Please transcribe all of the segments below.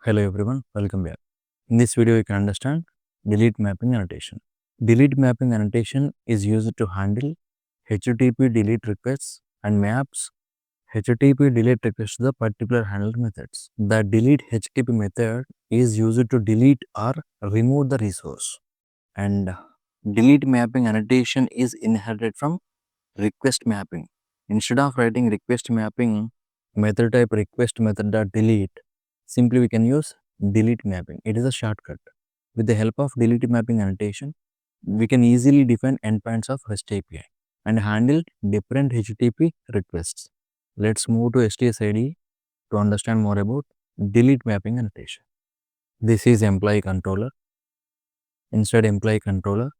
Hello everyone, welcome back. In this video, you can understand delete mapping annotation. Delete mapping annotation is used to handle HTTP delete requests and maps HTTP delete requests to the particular handled methods. The delete HTTP method is used to delete or remove the resource, and delete mapping annotation is inherited from request mapping. Instead of writing request mapping method type request method.delete, simply we can use delete mapping. It is a shortcut. With the help of delete mapping annotation, we can easily define endpoints of REST API and handle different HTTP requests. Let's move to STSID to understand more about delete mapping annotation. This is employee controller. Inside employee controller,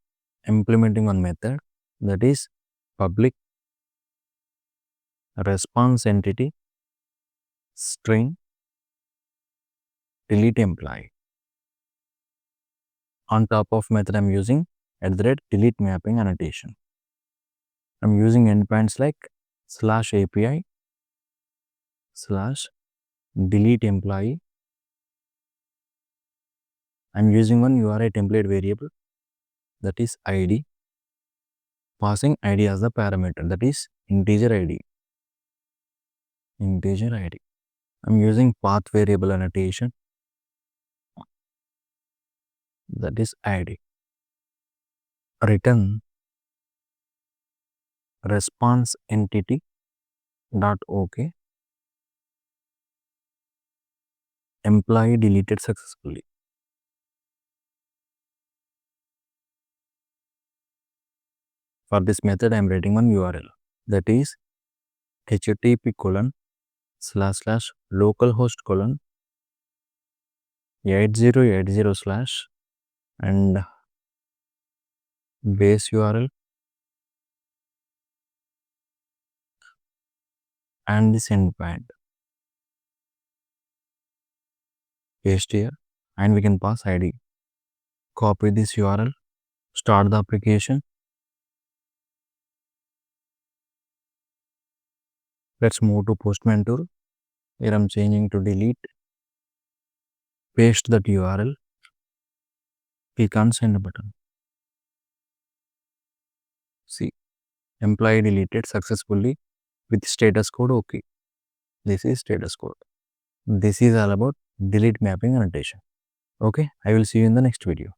implementing one method, that is public response entity string delete employee. On top of method, I'm using @delete mapping annotation. I'm using endpoints like /API /delete employee. I'm using one URI template variable, that is ID, passing ID as the parameter, that is integer ID. I'm using path variable annotation, that is ID. Return response entity .ok employee deleted successfully. For this method, I am writing one URL, that is http://localhost:8080/ and base URL and this endpoint. Paste here and we can pass ID. Copy this URL, start the application. Let's move to Postman tool. Here I'm changing to delete. Paste that URL. Click on send button. See, employee deleted successfully with status code OK. This is status code. This is all about delete mapping annotation. Okay, I will see you in the next video.